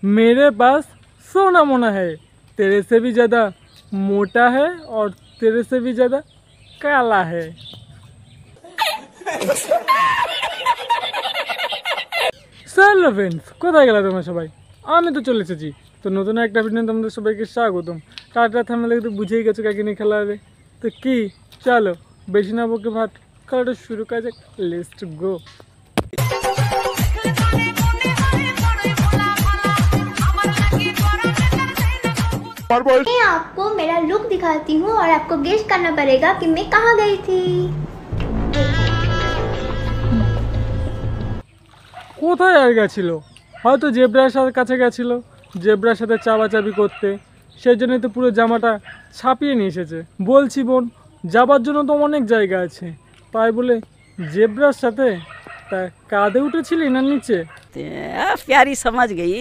मेरे पास सोना मोना है, तेरे से भी ज़्यादा मोटा है और तेरे से भी ज़्यादा काला है। চলো ফ্রেন্ডস, কোথায় গেলা তোমরা সবাই? আমি তো চলে এসেছি। তো নতুন একটা ভিডিও তোমাদের সবাইকে স্বাগতম। টাটা থামলে কিন্তু বুঝেই গেছো কাকে নিয়ে খেলা হবে। তো কি, চলো বেশি না বকে ভাত খেলাটা শুরু করা যাক। Let's go. मैं आपको मेरा लुक दिखाती हूँ और आपको गेस करना पड़ेगा कि मैं कहाँ गई थी। কোথায় আর গেছিল? হয়তো জেব্রার সাথে কাছে গেছিলো, জেব্রার সাথে চাপাচাপি করতে, সেই জন্যই তো পুরো জামাটা ছাপিয়ে নিয়ে এসেছে। বলছি বোন, যাবার জন্য তো অনেক জায়গা আছে, তাই বলে জেব্রার সাথে তা কাঁধে উঠেছিলি না নিচে? প্যারি সমাজ গই।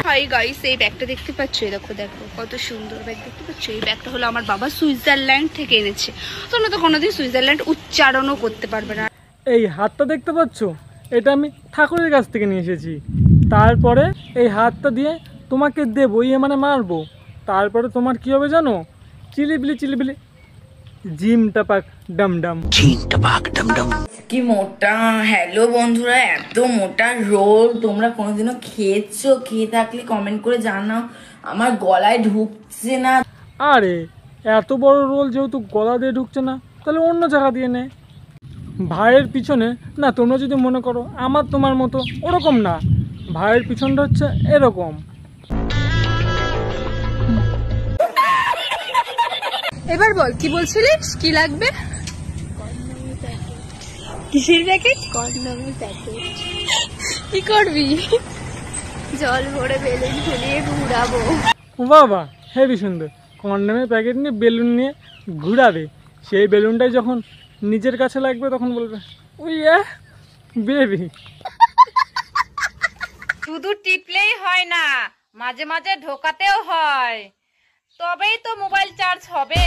হাই গাইস, এই ব্যাগটা দেখতে পাচ্ছ? এই দেখো দেখো কত সুন্দর ব্যাগ দেখতে পাচ্ছ? এই ব্যাগটা হলো আমার বাবা সুইজারল্যান্ড থেকে এনেছে। তোমরা তো কোনোদিন সুইজারল্যান্ড উচ্চারণও করতে পারবে না। এই হাতটা দেখতে পাচ্ছ? এটা আমি ঠাকুরের কাছ থেকে নিয়ে এসেছি। তারপরে এই হাতটা দিয়ে তোমাকে দেবো, মানে মারবো। তারপরে তোমার কি হবে জানো? চিলিবিলি চিলিবিলি জিম টাপাক ডমডম। কি মোটা! হ্যালো বন্ধুরা, এত মোটা রোল তোমরা কোনোদিনও খেয়েছো? খেয়ে থাকলে কমেন্ট করে জানাও। আমার গলায় ঢুকছে না। আরে এত বড় রোল যেহেতু গলা দিয়ে ঢুকছে না, তাহলে অন্য জায়গা দিয়ে নে। ভাইয়ের পিছনে না, তোমরা যদি মনে করো আমার তোমার মতো, ওরকম না। ভাইয়ের পিছনটা হচ্ছে এরকম। এবার বল, কি বলছিলিস? কি লাগবে? কিসের প্যাকেট? কন্ডমের প্যাকেট। কি করবি? জল ভরে বেলুন ফুলিয়ে ঘুরাবো। বাবা হেবি সুন্দর। কন্ডমের প্যাকেট নিয়ে বেলুন নিয়ে ঘুরাবে। সেই বেলুনটাই যখন নিজের কাছে লাগবে তখন বলবে ওই বেবি। শুধু টিপলেই হয় না, মাঝে মাঝে ঢোকাতেও হয়, তবেই তো মোবাইল চার্জ হবে।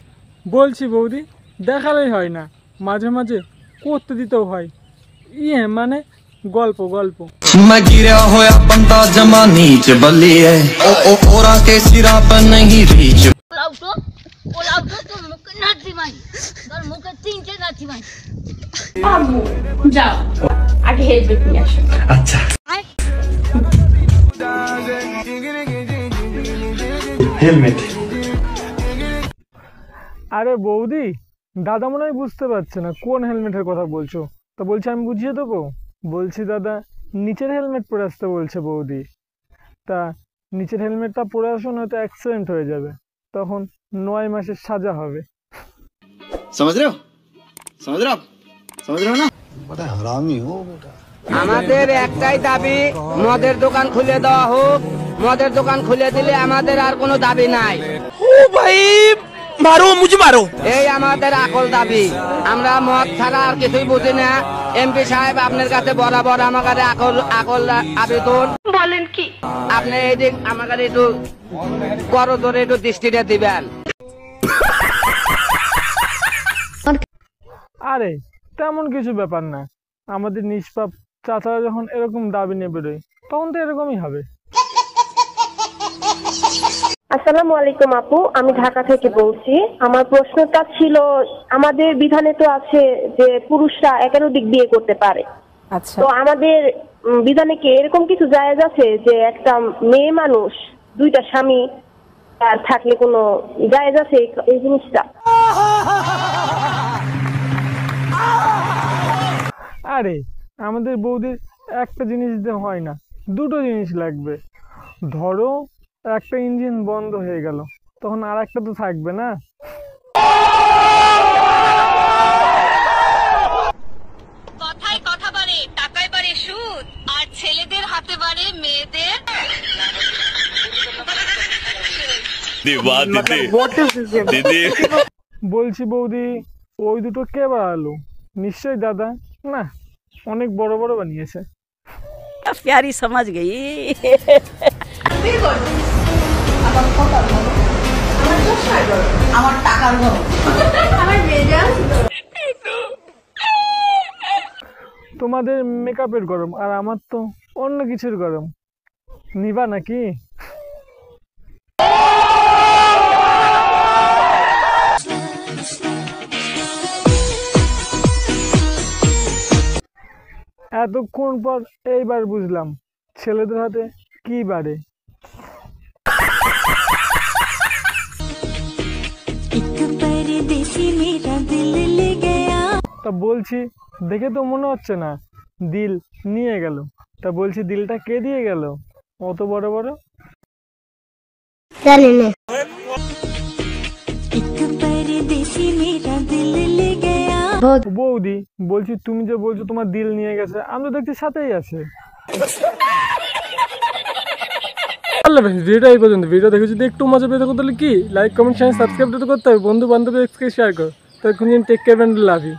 বলছি বৌদি, দেখালেই হয় না, মাঝে মাঝে করতে দিতেও হয়। মানে গল্প গল্প। मैं गिरा होया बंदा जमा नीच बलिए ओ ओरा के सिरा पर नहीं रीच ওলাও তো মুখে নাচি ভাই, তোর মুখে তিনটে নাচি ভাই। আম্মু যাও, আগে হেলমেট নিয়ে আসো। अच्छा हेलमेट। আরে বৌদি, দাদা মনে হয় বুঝতে পারছে না কোন হেলমেটের কথা বলছো। তো বলছে আমি বুঝিয়ে দেবো। বলছি দাদা, নিচের হেলমেট পরে আসতে বলছে বৌদি। তা নিচের হেলমেটটা পরে আসো, নয়তো অ্যাক্সিডেন্ট হয়ে যাবে, তখন 9 মাসের সাজা হবে। समझ रहे हो? समझ रहे हो? समझ रहे हो ना? बड़ा हरामी हो बेटा। আমাদের একটাই দাবি, মদের দোকান খুলে দেওয়া হোক। মদের দোকান খুলে দিলে আমাদের আর কোনো দাবি নাই। ओ भाई मारो, मुझे मारो। এই আমাদের আকল দাবি। আমরা মদ ছাড়া আর কিছুই বুঝি না। এমপি সাহেব, আপনার কাছে বরাবর আমার কাছে আকল আবেদন। বলেন কি? আপনি এই দিন আমার কাছে একটু করো ধরে একটু দৃষ্টিটা দিবেন। আরে তেমন কিছু ব্যাপার না। আমাদের নিষ্পাপ চাচারা যখন এরকম দাবি নিয়ে বেরোয়, তখন তো এরকমই হবে। আসসালামু আলাইকুম আপু, আমি ঢাকা থেকে বলছি। আমার প্রশ্নটা ছিল, আমাদের বিধানে তো আছে যে পুরুষরা একাধিক বিয়ে করতে পারে। আচ্ছা, তো আমাদের বিধানে কি এরকম কিছু জায়েজ আছে যে একটা মেয়ে মানুষ দুইটা স্বামী আর থাকলে কোনো জায়েজ আছে এই জিনিসটা? আরে আমাদের বৌদির একটা জিনিস দিয়ে হয় না, দুটো জিনিস লাগবে। ধরো একটা ইঞ্জিন বন্ধ হয়ে গেল, তখন আর একটা তো থাকবে না। কথায় কথা বাড়ে, টাকায় বাড়ে সুদ, আর ছেলেদের হাতে বাড়ে মেয়েদের। বলছি বৌদি, ওই দুটো কে বানালো? নিশ্চয়ই দাদা। না, অনেক বড় বড় বানিয়েছে। প্যারি সমাজ গই। আমার টাকার গরম, আমার মেজাজ। তোমাদের মেকআপের গরম, আর আমার তো অন্য কিছুর গরম। নিবা নাকি? এতক্ষণ পর এইবার বুঝলাম ছেলেদের হাতে কি বাড়ে। তা বলছি দেখে তো মনে হচ্ছে না দিল নিয়ে গেল। তা বলছি দিলটা কে দিয়ে গেল অত বড় বড়? বৌদি বলছি তুমি যে বলছো তোমার দিল নিয়ে গেছে, আমি তো দেখছি সাথেই আছে। ভিডিওটা এই পর্যন্ত। ভিডিও দেখে যদি একটু মজা পেয়ে থাকো তাহলে কি লাইক কমেন্ট শেয়ার সাবস্ক্রাইব করতে হবে, বন্ধু বান্ধবীকে শেয়ার করো। তখন take care and love you.